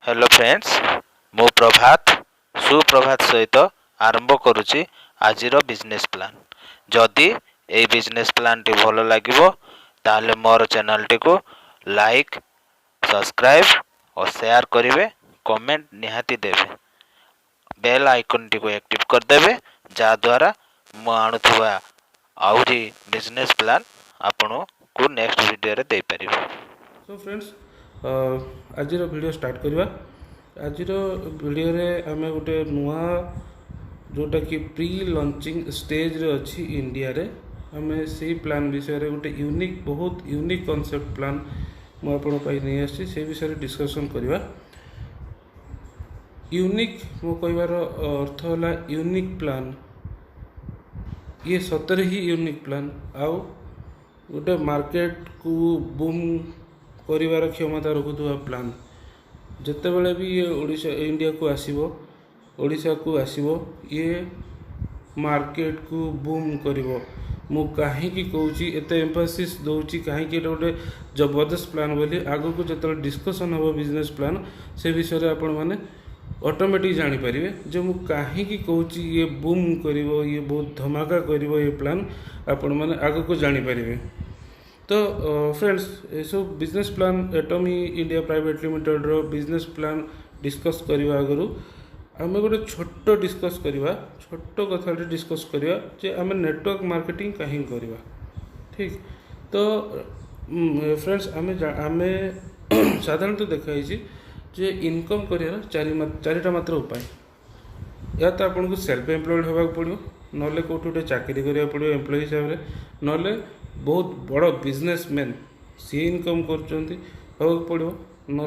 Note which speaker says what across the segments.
Speaker 1: Hello friends मु प्रभात सुप्रभात सहित आरंभ करुच्ची आज बिजनेस प्लान जदि ए बिजनेस प्लान टी भल लगे ताले मोर चैनल टी को लाइक सब्सक्राइब और शेयर करेंगे कमेंट निहाती देवे बेल आइकन टी को एक्टिव करदेवे जहाद्वारा मु आणुवा आहरी बिजनेस प्लान आपण को नेक्स्ट वीडियो रे दे परिबे।
Speaker 2: सो फ्रेंड्स आज वीडियो स्टार्ट करवा। आज वीडियो रे आमे गोटे नुआ जोटा कि प्री लॉन्चिंग स्टेज रे अच्छी इंडिया रे आमे से प्लान विषय रे गोटे यूनिक बहुत यूनिक कॉन्सेप्ट प्लान मु आपण पई नै आसी से विषय रे डिस्कशन करवा। यूनिक मो कहबार अर्थ होला यूनिक प्लान, ये सतरे ही यूनिक प्लान आउ गोटे मार्केट को बूम करिवार क्षमता रखुवा प्लान जिते बड़े भी ये ओडिशा इंडिया को आसीबो ओडिशा को आसीबो ये मार्केट को बूम करिवो। मु काहे की कहूची एते एम्फासिस दउची काहे की गोटे जबरदस्त प्लान बोली आगो को जतले डिस्कशन हो बिजनेस प्लान से विषय रे आपण माने ऑटोमेटिक जानी पारिबे जे मु काहे की कहूची ये बूम करिवो ये बहुत धमाका करिवो ये प्लान आपण माने आगो को जानी पारिबे। तो फ्रेंड्स ये सब business plan Atomy India private limited रो बिजनेस प्लान डिस्कस करवा आगु आम गोटे छोट डिस्कस करवा छोट कथा डिस्कस करवा जे आम नेटवर्क मार्केटिंग कहीं करवा। ठीक तो फ्रेंड्स आम साधारणतः देखाई जे इनकम कर चारिटा मात्र उपाय या तो आपन को सेल्फ एम्प्लॉयड होगा पड़ो ना कौट गोटे चाकरी करा पड़ो एम्प्लॉय हिसाब से ना बहुत बड़ बिजनेसमैन सी इनकम कर पड़ो ना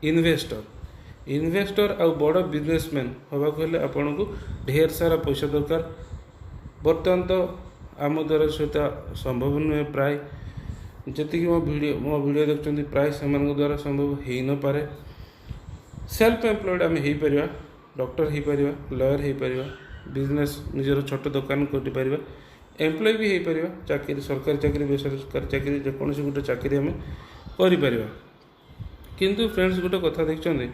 Speaker 2: इन्वेस्टर आ बड़ बिजनेसमैन होगा हेल्ले आपन को ढेर सारा पैसा दरकार। बर्तमान तो आम द्वारा सहित संभव नुहे प्राय जी मो वीडियो देखते प्राय से द्वारा संभव हो न पारे। सेल्फ एम्प्लॉयड आम हो पार डॉक्टर हो पार लॉयर हो पार बिजनेस निजर छोट दुकान कर एम्प्लॉय भी हो पार चाकरी सरकारी चाकरी बेसरकारी चाकरी जेकोसी गोटे चाकरी आम कर। किंतु फ्रेंड्स गोटे कथा देखते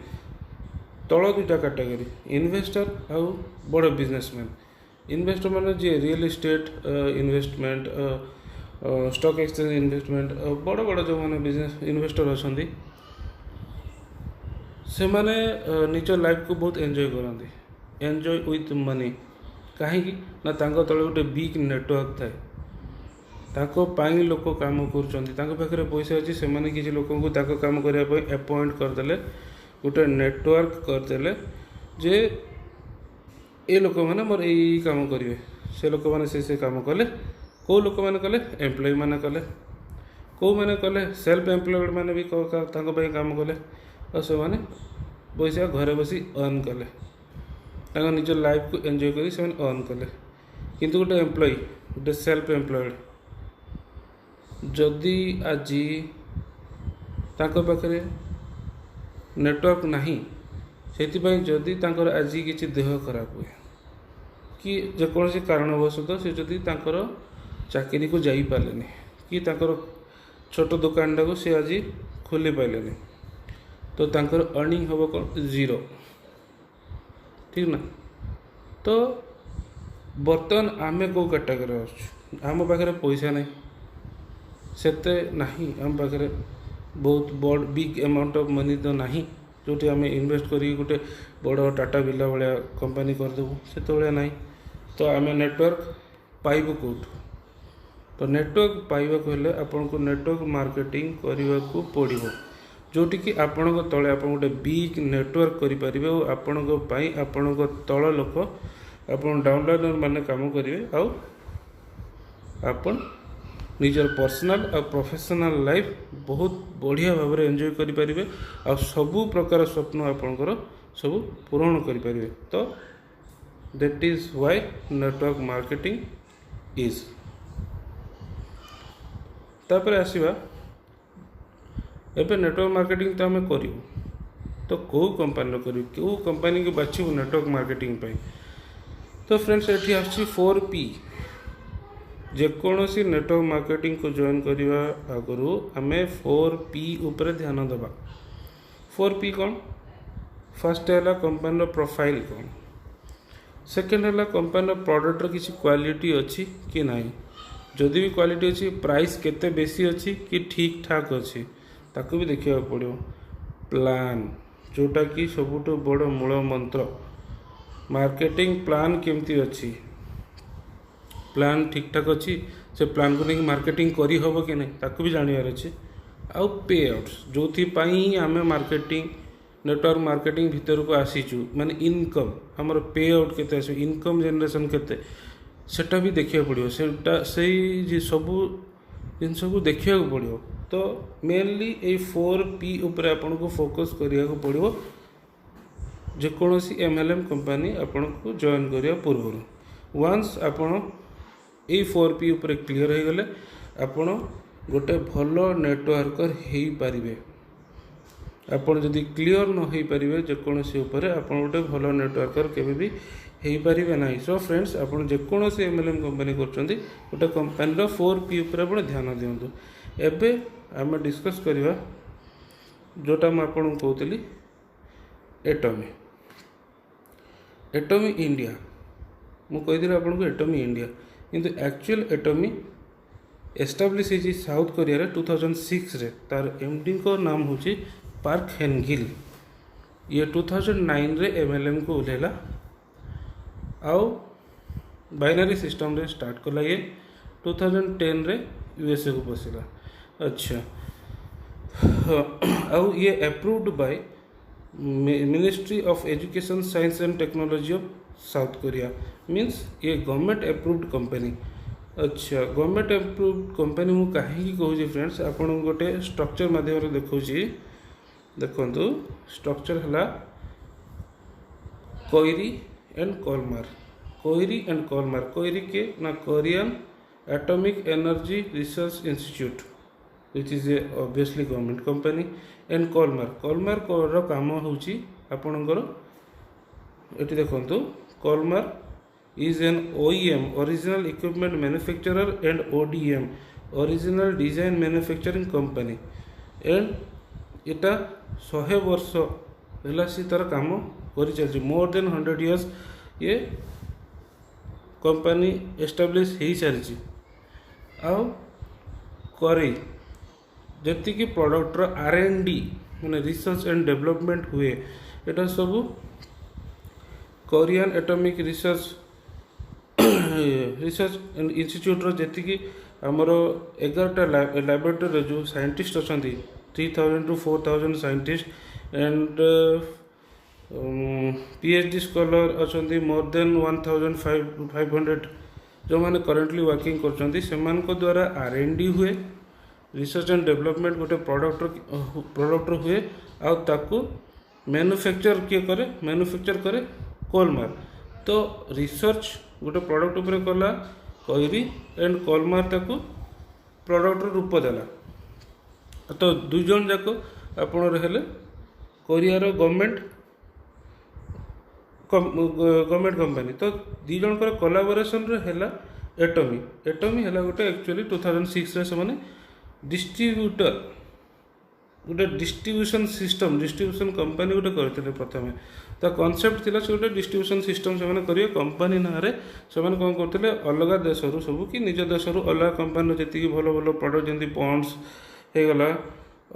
Speaker 2: तल दुटा कैटेगरी इन्वेस्टर आउ बड़ बिजनेसमैन। इन्वेस्टर माने जी real estate investment stock exchange investment बड़ बड़ जो मैंने बिजनेस इन्वेस्टर अच्छा से माने निज लाइफ को बहुत एंजॉय करते एंजॉय विथ मनी कहीं ना तले गोटे बिग नेटवर्क थाए ताको पाई लोक काम कर पैसा अच्छी से किसी लोक को काम करने अपॉइंट करदे गोटे नेटवर्क करदे जे ये लोक मैंने मोर यही काम करेंगे से लोक मैंने से काम कले कौ लोक मैंने कले एम्प्लॉय मैंने कले कौ मैंने कले सेल्फ एम्प्लॉयड मैंने भी काम कले और से मैंने पैसा घरे बसी अर्न कले निज लाइफ को एंजॉय करी से अर्न कले। किंतु गोटे एम्प्लॉय गोटे सेल्फ एम्प्लॉयड जदि आज पाखे नेटवर्क नहीं से जदि आज किसी देह खराब हुए कि जेकोसी कारणवशतः से जदि चाकरी को जाई पारे कि छोट दुकान टाक सी आज खोली पारे तो अर्निंग हम कौन जीरो। ठीक ना तो बर्तमान आमे को कैटेगरी आम पाखे पैसा नहीं सेते नहीं आम पाखे बहुत बड़ बिग अमाउंट ऑफ मनी तो नहीं जो आम इन्वेस्ट करी गोटे बड़ टाटा बिरला भाया कंपनी करदेबू से ना तो आम नेटवर्क पाइबू कौट तो नेटवर्क पाइबा हेल्ले आपन को नेटवर्क मार्केटिंग करने को पड़ो जोटि कि आपण तले आप गोटे बिग नेटवर्क करेंगे और आपण तल लोक आप डाउनलाइनर माने काम करेंगे आउ आपण निजर पर्सनल और प्रोफेशनल लाइफ बहुत बढ़िया भाव में एंजॉय करेंगे आ सबू प्रकार स्वप्न आपणकर सब पूरण करेंगे। तो that is why network marketing is तापर आसीबा एबे नेटवर्क मार्केटिंग तो आम करूँ तो कौ कंपनी कौ कंपनी को बाछू नेटवर्क मार्केटिंग पे। तो फ्रेंड्स ये आसी 4P जेकोसी नेटवर्क मार्केटिंग को जॉइन करने आगु आम 4P ऊपर ध्यान देवा। 4P कौन फर्स्ट है कंपनी प्रोफाइल कौन, सेकेंड है कंपनी प्रोडक्टर किसी क्वालिटी अच्छी कि नहीं, जदि भी क्वालिटी अच्छी प्राइस केते बेसी अच्छी कि ठीक ठाक अच्छी ताकू भी देखा पड़ो। प्लान जोटा कि सबुठ बड़ मूल मंत्र, मार्केटिंग प्लान केमती अच्छी, प्लान ठीक ठाक अच्छी से प्लान को लेकिन मार्केटिंग करी हबो कि नहीं ताकू भी जानिबार अच्छे। आउ पे आउट्स जो आम मार्केटिंग नेटवर्क मार्केटिंग भितर को आसीचु माने इनकम हमर पे आउट केते आसे इनकम जनरेशन केते सेटा भी देखिया पड़ियो, सेटा से सबू जिन को देखिया पड़ियो। तो मेनली ए 4P ऊपर आपन को फोकस करिया को पड़ियो जेकोसी MLM कंपनी आपन को जॉइन करिया पूर्व। वंस आपन ए 4P ऊपर क्लियर हो गले आपन गोटे भल नेटवर्कर हो पारिबे। आपन जदि क्लियर न हो पारिबे जेकोसी ऊपर आपन गोटे भल नेटवर्कर केबे भी हो पारिबे नाही। सो फ्रेंड्स आपन जेकोसी MLM कंपनी करचंदी गोटे कंपनी रो 4P ऊपर आपन ध्यान दियंतु। एबे आम डिस्कस करिवा जोटा म आपन कहतली एटॉमी। एटॉमी इंडिया मु कहिदिला आपन को एटॉमी इंडिया किंतु एक्चुअल एटॉमी एस्टाब्लिश होती साउथ कोरिया रे 2006 रे। तार MD को नाम होची पार्क हेनगिल। ये 2009 रे MLM को उलेला आउ बाइनरी सिस्टम रे स्टार्ट कला। ये 2010 रे USA को पसिला। अच्छा आउ ये approved by ministry of education science and technology of south Korea, means ये गवर्नमेंट अप्रूव्ड कंपनी। अच्छा गवर्नमेंट अप्रूव्ड कंपनी मु कहीं कहूँ फ्रेंड्स आपन गोटे स्ट्रक्चर माध्यम देखौची देखंतु। स्ट्रक्चर हला KAERI and Kolmar. KAERI and Kolmar, KAERI के ना Korean atomic energy research institute which is a obviously government company and Kolmar. Kolmar रो काम होची आपनकर एटी देखंतु कॉलमार is an OEM original equipment manufacturer and ODM original design manufacturing company and इटा 100 वर्ष है सी तार काम कर चलती मोर देन 100 years ये कंपनी एस्टाब्लिश हो सारी। आउ करे जति की प्रोडक्टर R&D माने रिसर्च एंड डेवलपमेंट हुए एटा सब कोरियन एटॉमिक रिसर्च इंस्टीट्यूट जी आमर 11टा लैबोरेटरी जो साइंटिस्ट अच्छा 3000 to 4000 scientist and PhD scholar अच्छा मोर देन 1500 जो मैंने करेंटली वर्किंग कर द्वारा R&D हुए रिसर्च एंड डेवलपमेंट गोटे प्रोडक्टर हुए आउ ताकू मैन्युफैक्चर किए करे मैन्युफैक्चर करे कॉलमार। तो रिसर्च गोटे प्रोडक्ट उपरे कला कोइरी एंड कॉलमार ताकू प्रोडक्टर रूप देला। तो दुई जन जाक आपण रहले कोरियार गवर्नमेंट कंपनी। तो दी जनकर कोलाबोरेशन रे हैला एटॉमी। एटॉमी हैला गोटे एक्चुअली 2006 रे से डिस्ट्रीब्यूटर गोटे डिस्ट्रीब्यूशन सिस्टम डिस्ट्रीब्यूशन कंपनी गोटे करते प्रथम। तो कॉन्सेप्ट थिला से गोटे डिस्ट्रीब्यूशन सिस्टम से करेंगे कंपनी ना से कौन करते अलग देश सब कि निज देश अलग कंपनी जी भल भल प्रोडक्ट जमी पॉन्ड्स होगला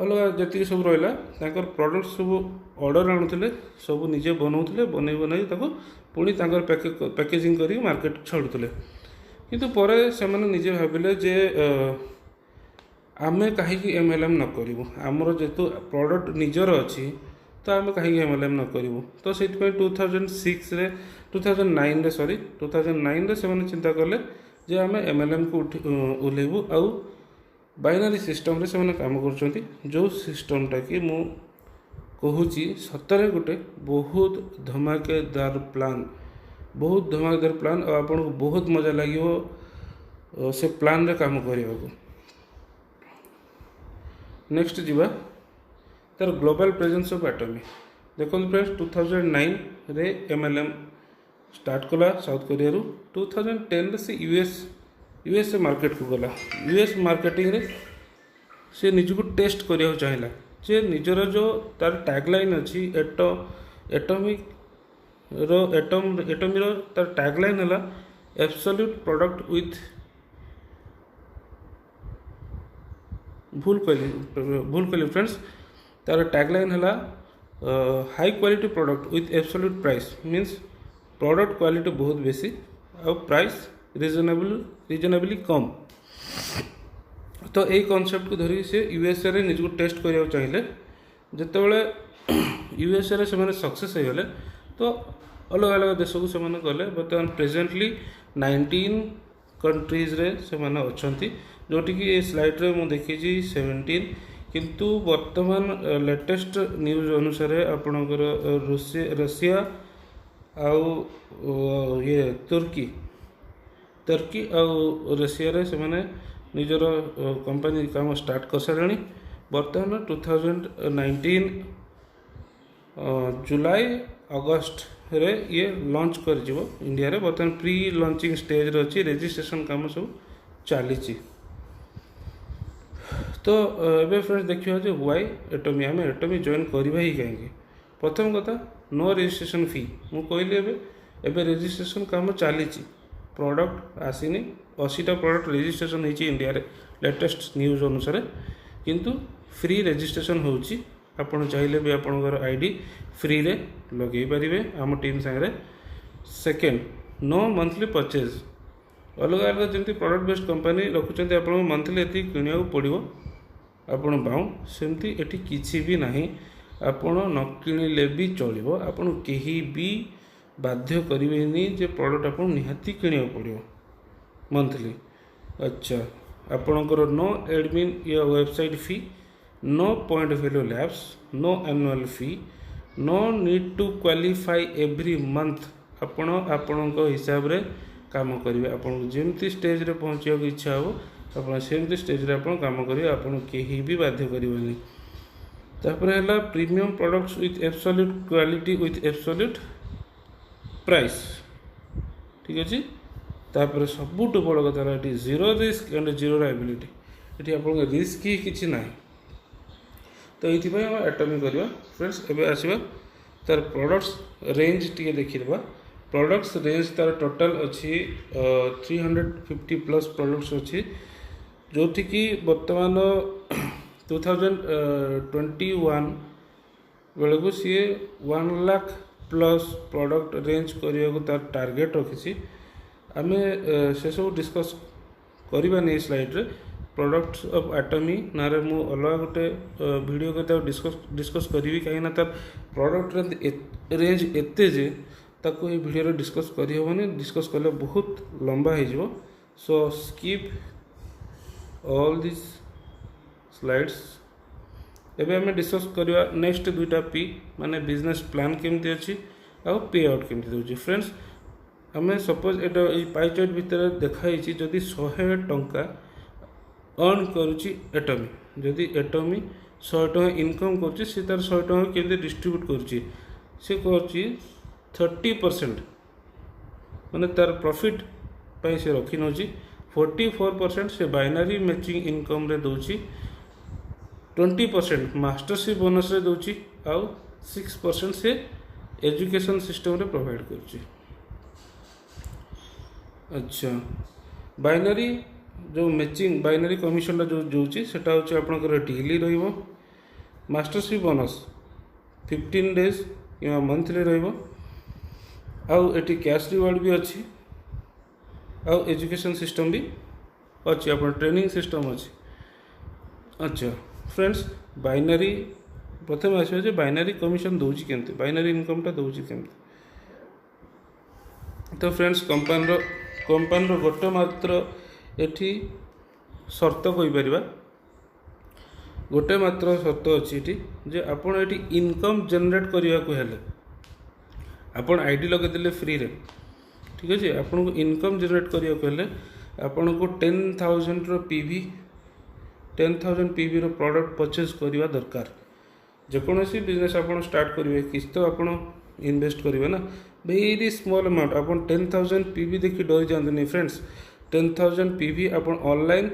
Speaker 2: अलग जी सब रहा प्रोडक्ट सब ऑर्डर आणुले सब निजे बनाऊे बनई पुणी पैकेजिंग कर मार्केट छाड़ुले। किंतु पर से निजे भाविले जे आमे कहीं MLM न करूँ आमर जेतु प्रोडक्ट निजर अच्छी तो आम कहीं MLM न करूँ। तो से 2006 रे 2009 रे सॉरी 2009 रे से चिंता कले जे आम MLM को उलेबू आउ बाइनरी सिस्टम रे से काम कर जो सिस्टमटा कि मु कहूची सतरे गोटे बहुत धमाकेदार प्लान और आपन को बहुत मजा लगे से प्लान रे काम करने को। नेक्स्ट जीवा तार ग्लोबल प्रेजेंस ऑफ एटॉमी। देखो फ्रेंड्स 2009 रे MLM स्टार्ट कला साउथ कोरिया रू 2010 रे से यूएस मार्केट को गला। यूएस मार्केटिंग रे से निज को टेस्ट करिया चाहिला जे निजर जो तार टैगलाइन अच्छी एटमी रो तार टैगलाइन है एब्सोल्यूट प्रोडक्ट विथ भूल कहली फ्रेंड्स तार टैगलाइन है high quality product with absolute price means product quality बहुत बेसी और प्राइस रिजनेबली कम। तो यही कॉन्सेप्ट को धरी से यूएसए रे निज को टेस्ट करिया चाहिए जितेबाला यूएसए रे से सक्सेस हो गले तो अलग अलग देश को से गले बर्तमान प्रेजेंटली 19 कंट्रीज रे से अच्छी जोटि कि ये स्लाइड रे मुझे देखी 17 किंतु वर्तमान लेटेस्ट न्यूज अनुसार आपणकर रशिया आउ ये तुर्की आउ रशिया रे से निजर कंपनी काम स्टार्ट कर सारे बर्तमान 2019 जुलाई अगस्त रे ये लॉन्च कर इंडिया रे बर्तमान प्री लॉन्चिंग स्टेज रे अच्छी रजिस्ट्रेशन काम सब चली। तो एबे फ्रेंड्स देखिए जो वाई एटमी आम एटमी जॉइन करवा ही कहीं प्रथम कथा नो रजिस्ट्रेशन फी मु कहली एबे रजिस्ट्रेशन काम चली प्रोडक्ट आसीनी 80टा प्रोडक्ट रजिस्ट्रेशन होती इंडिया रे लेटेस्ट न्यूज अनुसार किंतु फ्री रजिस्ट्रेशन होची आपण चाहिए भी आपणकर आईडी फ्री रे लगे पारे आम टीम सागरे। सेकेंड नो मंथली परचेज अलग अलग जमी प्रोडक्ट बेस्ड कंपनी रखुच्च आप मंथली ये किणा पड़ो आपण पाऊँ सेमती एटी किसी भी ना आपण न किणिले भी चलो आपन कहीं भी बाध्य करेनि जे प्रोडक्ट आप निहाती किणा पड़ो मंथली। अच्छा आपणकर नो एडमिन या website fee no point value labs no annual fee no need to qualify every month आपण हिसाब रे काम करेंगे आपको जमती स्टेज रे पहुँचा इच्छा हो आप सेमती स्टेज रे आप काम करेंगे आपको कहीं भी बाध्य करें। तापर है premium products with absolute quality with absolute price ठीक अच्छे। तापर सबुठ बड़ कथा ये zero risk and zero liability ये आप रिस्क ही किसी ना तो ये एटमी करवा फ्रेंड्स। एबे आसवा तार प्रोडक्ट्स रेंज टी देखा प्रोडक्ट्स रेंज तार टोटल अच्छी 350 प्लस प्रोडक्ट्स अच्छी जोटि कि बर्तमान 2021 बेलू को सी 1 लाख प्लस प्रोडक्ट रेंज करने को तार टार्गेट रखी आम से सब डिस्कस करवा नहीं स्लाइड रे प्रोडक्ट्स ऑफ एटमी ना रे मु अलग गोटे वीडियो के डिस्कस करी कहीं तार प्रोडक्ट रेंज एते जे ताको ये वीडियो डिस्कस करहबनी डिस्कस कले बहुत लंबा हो सो स्किप ऑल दिस स्लाइड्स। एबे हमें डिस्कस करवा नेक्स्ट दुईटा पी माने बिजनेस प्लान केमती अच्छी आउ पे आउट केमती दूसरी फ्रेंड्स। आम सपोज एटा पाई चार्ट भितर देखाई जदि 100 टंका अर्न करुच्ची एटमी जदि एटमी 100 टंका इनकम करुच्ची से तार 100 टंका केमती डिस्ट्रीब्यूट करुच्ची से करुच्ची 30% माने तार प्रॉफिट पाई से रखी नौ 44% से बाइनरी मैचिंग इनकम रे दौची 20% मास्टरशिप बोनस रे दौची आउ 6% से एजुकेशन सिस्टम रे प्रोवाइड करुच्ची। अच्छा बाइनरी जो मैचिंग बाइनरी कमिशन जो जोची सेटा होची आपनकर डेली रहिबो मास्टरशिप बोनस 15 डेज या मंथली रहिबो आउ एटी कैश रिवार्ड भी अच्छी आउ एजुकेशन सिस्टम भी अच्छी आप ट्रेनिंग सिस्टम अच्छी। अच्छा फ्रेंड्स बाइनरी प्रथम आसो बाइनरी कमिशन दूची केमती बाइनरी इनकमटा दूची केमती तो फ्रेंड्स कंपानी गोटे मात्र एठी शर्त कहीपर गोटे मात्र शर्त अच्छी जे आपण एटी इनकम जनरेट करने को हेले आपण आईडी लगेदेले फ्री रे ठीक अच्छे आपन को इनकम जनरेट करने को हेले आपन को 10,000 रो पीवी 10,000 पीवी रो प्रोडक्ट परचेज करवा दरकार जेकोसी बिजनेस आपन स्टार्ट करेंगे किस तो आपन इन्वेस्ट करेंगे ना वेरी स्मॉल अमाउंट आपन 10,000 पीवी देखी डरी जातुनि फ्रेंड्स 10,000 पीवी आपन ऑनलाइन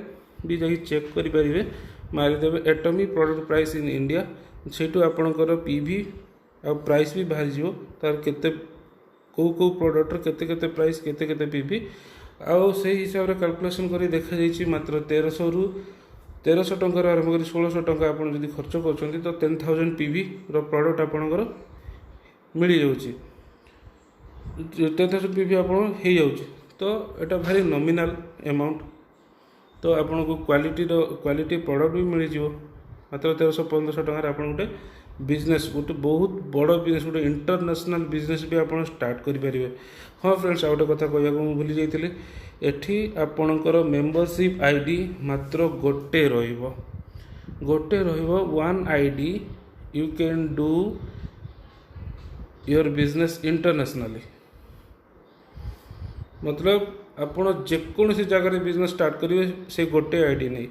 Speaker 2: भी जाकि चेक करेंगे मारिदेवे एटमी प्रोडक्ट प्राइस इन इंडिया से आपणकर पीवी आ प्राइस भी बाहरी जीवो तार केते को प्रोडक्टर केते केते प्राइस केते केते पीवी आउ से हिसाब रे कैलकुलेशन करी देखा जाइछि मात्र 1300 रु 1300 टंकार आरंभ करी 1600 टंका आपण जदि खर्च करछन्ती तो 10000 पीवी रो प्रोडक्ट आपणकर मिली जाउछि 10000 पीवी आपण हे जाउछि तो एटा भारी नॉमिनल अमाउंट तो आपन को क्वालिटी प्रोडक्ट भी मिल जिवो मात्र 1300-1500 टंका आपन गोटे बिजनेस गोटे बहुत बड़ बिजनेस गोटे इंटरनेशनल बिजनेस भी आप स्टार्ट करेंगे। हाँ फ्रेंड्स आउ गोटे कथा कहूँ भूली जाइए एठी आपणकर मेंबरशिप आईडी मात्र गोटे रहिबो one ID you can do your business internationally मतलब आपण जेकोसी जगह बिजनेस स्टार्ट करेंगे से गोटे आईडी नहीं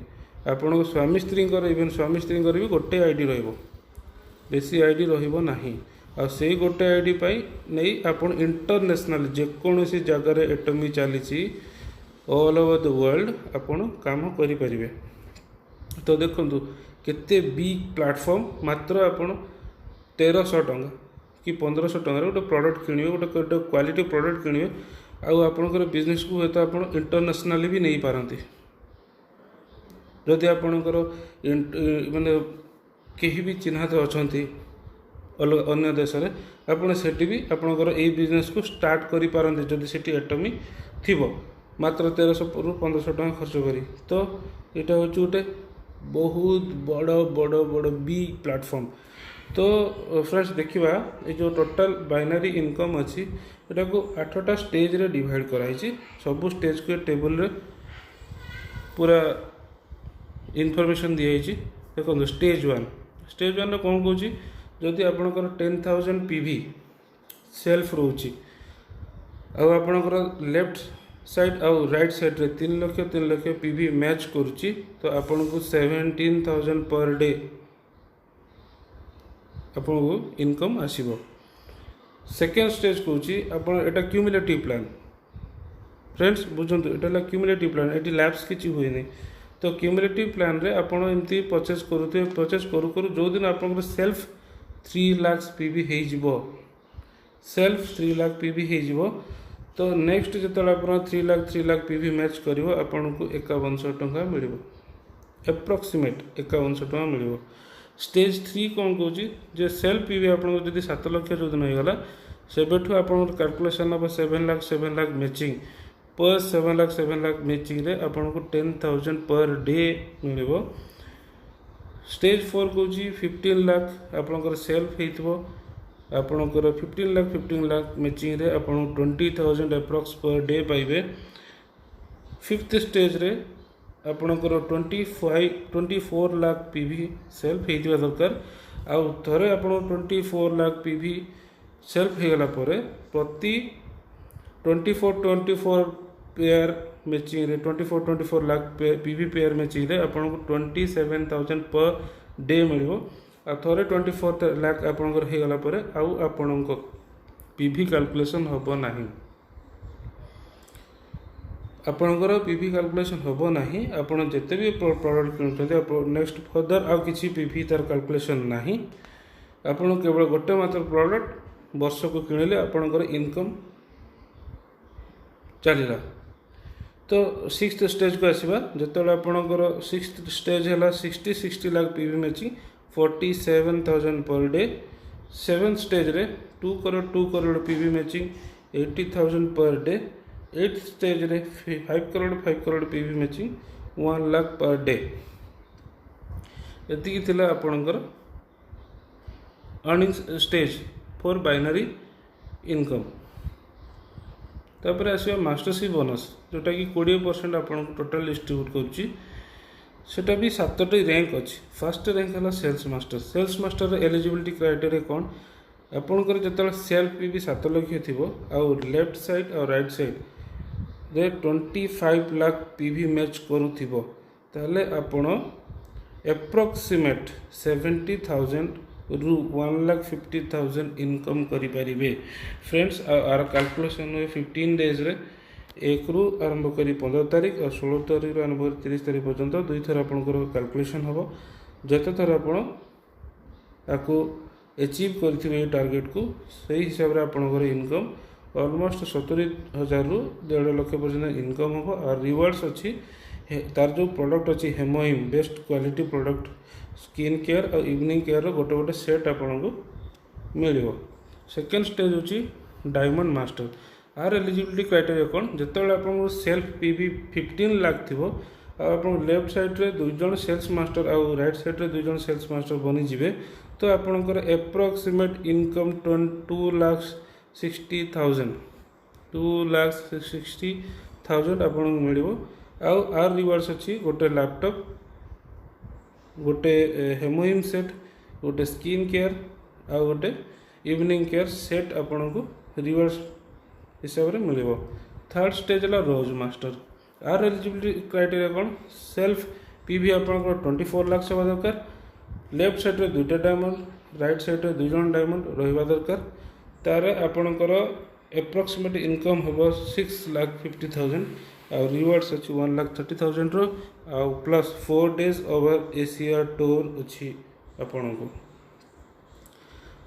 Speaker 2: आपण स्वामी स्त्री इवेन स्वामी स्त्री भी गोटे आईडी रहिबो बेसी आईडी रहिबो नाही आ से गोटे आईडी पाई नहीं आपण इंटरनेशनल जेकोसी जगह एटमी चली ऑल ओवर द वर्ल्ड आपण काम करि परिबे। तो देखंतु केते बिग प्लेटफॉर्म मात्र आपण 1300 टंका कि 1500 टंका गोटे प्रोडक्ट किनिबे गोटे क्वालिटी प्रोडक्ट किनिबे आउ आपणकर बिजनेस को हेतु आपण इंटरनेशनली भी नहीं पारंती जदि आपणकर माने केही भी चिन्हात अछंती अन्य देश में आपड़ से भी आपणकर यही बिजनेस को स्टार्ट करि पारंती जदि सेठी एटमी थिबो मात्र 1300 रु 1500 टंका खर्च करी तो यहाँ हूँ गोटे बहुत बड़ बड़ बड़ बिग प्लेटफॉर्म। तो फ्रेंड्स देखिबा ये जो टोटल बाइनरी इनकम अच्छी एटा को 8टा स्टेज रे डिवाइड कराई सब स्टेज को टेबल रे पूरा इनफॉरमेशन दिखाई देखो स्टेज वन कौन कौच जदि आपणकर 10,000 पीवी सेल्फ रोची आपणकर लेफ्ट साइड आउ राइट साइड रे 3 लाख पीवी मैच करुच्ची तो आपन को 17,000 पर डे आपन को इनकम आसीबो। सेकेंड स्टेज कौची आपन एटा क्यूमुलेटिव प्लान फ्रेंड्स बुझंतु एटा क्यूमुलेटिव प्लान एटी लैप्स किछि होय नै तो क्यूमुलेटिव प्लान रे आपण एमती परचेज करू जो दिन आपन सेल्फ 3 लाख पीवी हे जिवो सेल्फ 3 लाख पीवी हे जिवो तो नेक्स्ट जो आप 3 लाख पीवी मैच करिवो आपन को 5100 टंका मिलिवो एप्रोक्सीमेट 5100 टंका मिलिवो। स्टेज 3 कौन कौच जे सेल्फ पीवी आपन को जदि 7 लाख जो दिन होगला सेबेठु आपन कैलकुलेशन ऑफ 7 लाख मैचिंग पर 7 लाख मैचिंग रे आपन को 10,000 पर डे मिलिवो। स्टेज 4 कौच 15 लाख आपन सेल्फ हेइतबो आपणकर 15 लाख मैचिंग रे आपन 20,000 अप्रॉक्स पर डे पाइबे। फिफ्थ स्टेज रे आपणकर 24 लाख पीवी सेल्फ हेइतिबा दरकार आउ थरे आपन 24 लाख पीवी सेल्फ हेगला परे प्रति 24 पेयर मैचिंग रे 24 लाख पीवी पेयर मैचिंग रे आपन को 27,000 पर डे मिलिबो आ थोड़े 24 लाख आपणकर हेगला परे आउ आपणको पीवी कैलकुलेशन होबो नाही आपणकर पीवी कैलकुलेशन होबो नाही आपण जते भी प्रोडक्ट किनुछते नेक्स्ट फर्दर आउ किछि पीवी तार कैलकुलेशन नाही आपण केवल गोटे मात्र प्रोडक्ट वर्ष को किणिले आपणकर इनकम चलिला। तो सिक्स्थ स्टेज को आसीबा जतले आपणकर सिक्स्थ स्टेज हैला 60 lakh PV matching 47,000 per day. Seventh stage रे 2 crore PV matching 80,000 per day. 8th stage रे 5 crore PV matching 1 lakh per day. एतिकी थिला आपणकर earning stage for binary income. तापर आसीबा मास्टरशिप बोनस जोटा कि 20% आपन टोटल डिस्ट्रीब्यूट करूची सेटा भी 7टी रैंक अच्छी। फर्स्ट रैंक है सेल्स मास्टर एलिजिबिलिटी क्राइटेरिया कौन आपंकर जो सेल्फ पीवी 7 लाख थी आउ लेफ्ट साइड और राइट साइड रे 25 लाख पीवी मैच करूथिबो ताले आपण एप्रोक्सीमेट 70,000 रु 1,50,000 इनकम करि परिबे। फ्रेंड्स आर कैलकुलेशन 15 डेज रे 1 रु आरंभ करी 15 तारीख और 16 तारीख आरंभ करी 30 तारीख पर्यंत 2 थर आपनकर कैलकुलेशन हम जते थर आपण ताको एचिव करेंगे ये टार्गेट को से हिसाब से आपंकर इनकम ऑलमोस्ट 70,000 रु 1.5 लाख पर्यटन इनकम हम और रिवार्ड्स अच्छी तार जो प्रोडक्ट अच्छी हेमोहिम best quality product skin care और इवनिंग केयर गोटे गोटे सेट आपन को मिल। सेकेंड स्टेज होची डायमंड मास्टर आर एलिजिबिलिटी क्राइटेरिया कौन जिते आप सेल्फ पीवी 15 लाख थी आप लेफ्ट साइड्रे 2 जन सेल्स मास्टर आउ राइट साइड्रे 2 जन सेल्स मास्टर बनी जिवे तो आपणकर एप्रोक्सीमेट इनकम 2,60,000 आपको मिल। आर रिवार्ड्स अच्छी गोटे लैपटॉप गोटे हेमोहिम सेट गोटे स्किन केयर आ गोटे इवनिंग केयर सेट आपन को रिवार्ड्स हिसाब से मिल। थर्ड स्टेज है रोज मास्टर आर एलिजिबिलिटी क्राइटेरिया कौन सेल्फ पीवी आपंकर 24 लाख होगा दरकार लेफ्ट साइड्रे 2टा डायमंड राइट साइड्रे 2 जन डायमंड रहा दरकार तार आपणकर एप्रोक्सीमेट इनकम हम 6,50,000 और रिवार्ड्स अच्छी 1,30,000 रो plus 4 days over Asia tour अच्छी आपण को।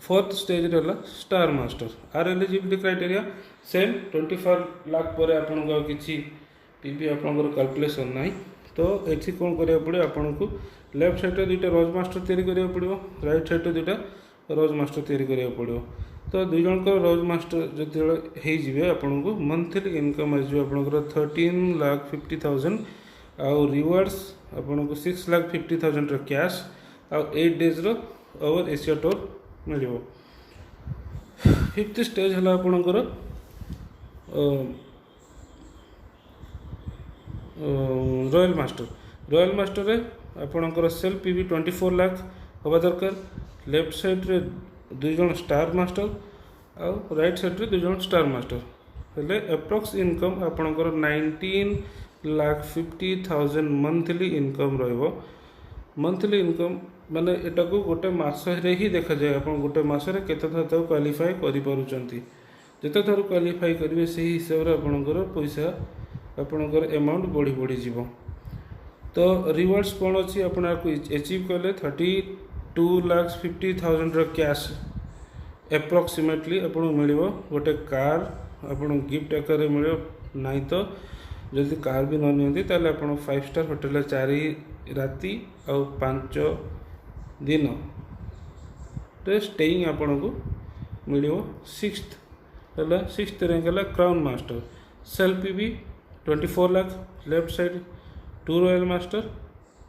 Speaker 2: फोर्थ स्टेज रहा स्टार मास्टर आर एलिजिबिलिटी क्राइटेरिया सेम 24 लाख पर आपको किसी पीवी आपंकर कैलकुलेसन ना तो ये कौन करा पड़े आपन को लेफ्ट साइड 2टा रोज मास्टर तैयारी करा पड़ो राइट साइड 2टा रोज मास्टर तैयारी करा पड़ो तो 2 जन को रोज मास्टर जो हो आपन को मंथली इनकम आसो आपंकर 13,50,000 आउ रिवार्ड्स आपन को 6,50,000 कैश आउ 8 डेज रो ओवर एशिया टूर मिल। फिफ्थ स्टेज है आपणकर रॉयल मास्टर आपणकर सेल्फ पीवी 24 लाख हवा दरकार लेफ्ट साइड्रे 2 जन स्टार मास्टर आउ राइट साइड्रे 2 जन स्टार मास्टर हेले एप्रोक्स इनकम आपणकर 19,50,000 मंथली इनकम रहिबो। मंथली इनकम माने एटा को गोटे मासरे ही देखा जाए आप गोटे मासरे केते थर क्वालिफाई करि पारुचंती जेते थर क्वालिफाई करिवे से हिसाब रे आपनकर पैसा आपनकर अमाउंट बढ़ी बढ़ी जीवो। तो रिवार्ड्स कौन अच्छी आपन को अचीव कले 32,50,000 कैश एप्रोक्सीमेटली आपन मिल गोटे कार आपन गिफ्ट आकार मिल नहीं तो जदि कार भी नहीं ताले आपन 5 स्टार होटल 4 राति आ 5 दिन स्टेइंग आपन को मिल। सिक्स्थ रैंक है crown master self PV 24 lakh left side 2 royal master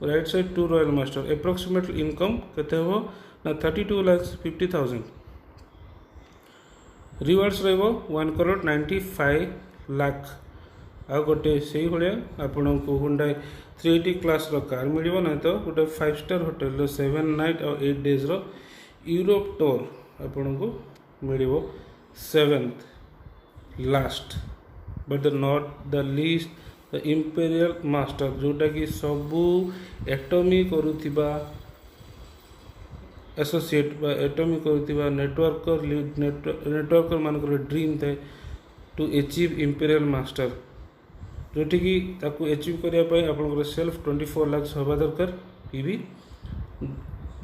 Speaker 2: right side 2 royal master approximate income केते हो ना 32,50,000 रिवार्ड्स रहिबो 1,95 लाख आ गोटे से भाया आपन को हुंडा 380 क्लास रो कार मिल ना तो गोटे 5 स्टार होटल 7 नाइट और 8 डेज रो यूरोप टूर आपन को मिल। Seventh last but not the least the imperial master जोटा कि सबू एटमी करुथिबा एसोसिएट बा एटमी करुथिबा नेटवर्कर मानकर ड्रीम थाए टू अचीव इंपेरियल मास्टर जोटि कि ताकू अचीव करने आप सेल्फ 24 लाख हवा दरकार पीवी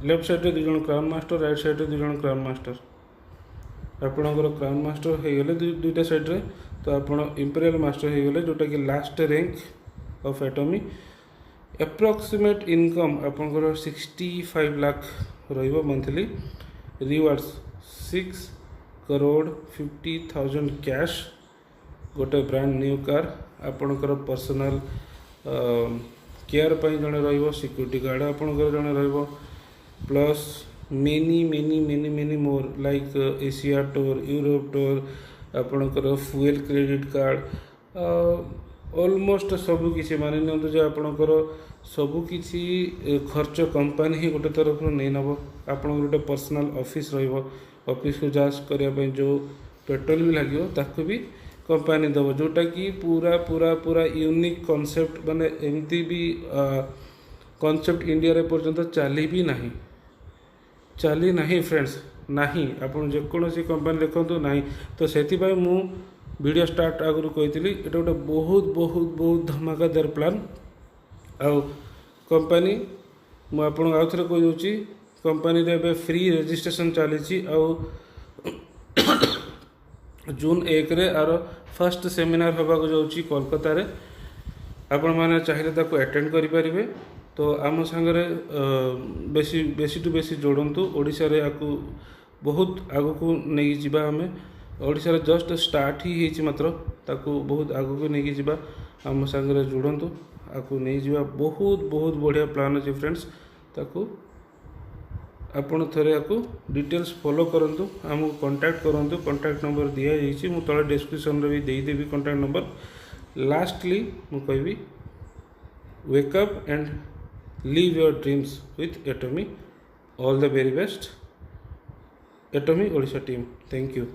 Speaker 2: लेफ्ट साइड 2 जन क्राउन मास्टर राइट साइड 2 जन क्राउन मास्टर आपणकर क्राउन मास्टर हो गले 2टा साइड्रे तो आप इंपेरियल मास्टर हो गले जोटा कि last rank of Atomy approximate income आपंकर 65 लाख रहिबो मंथली रिवार्ड्स 6,50,000 कैश गोटे ब्रांड न्यू कार आपणकर पर्सनल केयर पाई जने रहिबो सिक्योरिटी गार्ड आपणकर जने रहिबो plus many more like Asia tour Europe tour आपणकर फ्यूएल क्रेडिट कार्ड ऑलमोस्ट सबू किसी मानि नियंतु जे आपणकर सबू किसी खर्च कंपनी ही गोटे तरफ नहीं नब आपन गोटे पर्सनल ऑफिस रहिबो ऑफिस को जांच करने जो पेट्रोल भी लगे ताको भी कंपनी दब जोटा कि पूरा पूरा पूरा यूनिक कॉन्सेप्ट माने एमती भी कॉन्सेप्ट इंडिया रे पर्यंत चली नहीं फ्रेंड्स नहीं आपन जेकोसी कंपनी देखते ना तो से मु वीडियो स्टार्ट आगु कही एटा गोटे बहुत बहुत बहुत धमाकादार प्लान आउ कंपनी मुझे आउ थे कहीदे कंपनी रे फ्री रजिस्ट्रेशन चली जून 1 रे आर फर्स्ट सेमिनार होगा जाऊँगी कोलकाता रे आपण मैंने चाहिए ताको अटेंड करें। तो आम सांगरे बेसी टू बेसी जोड़तु ओडिशा रे आकु बहुत आगु को नहीं जिबा हमें ओडिशा रे जस्ट स्टार्ट ही होती मात्र ताकू बहुत आगु को नहीं जिबा आम सांगरे जोड़तु आकु नहीं जिबा बहुत बहुत बढ़िया प्लान अच्छे फ्रेंड्स ताकू आपण थरे आकु डिटेल्स फॉलो करंतु आमको कांटेक्ट करंतु कांटेक्ट नंबर दिया जाइए मु तले डिस्क्रिप्शन रे भी दे देबी कांटेक्ट नंबर। लास्टली मु कहबी wake up and live your dreams with Atomy. All the very best, Atomy Odisha team. Thank you.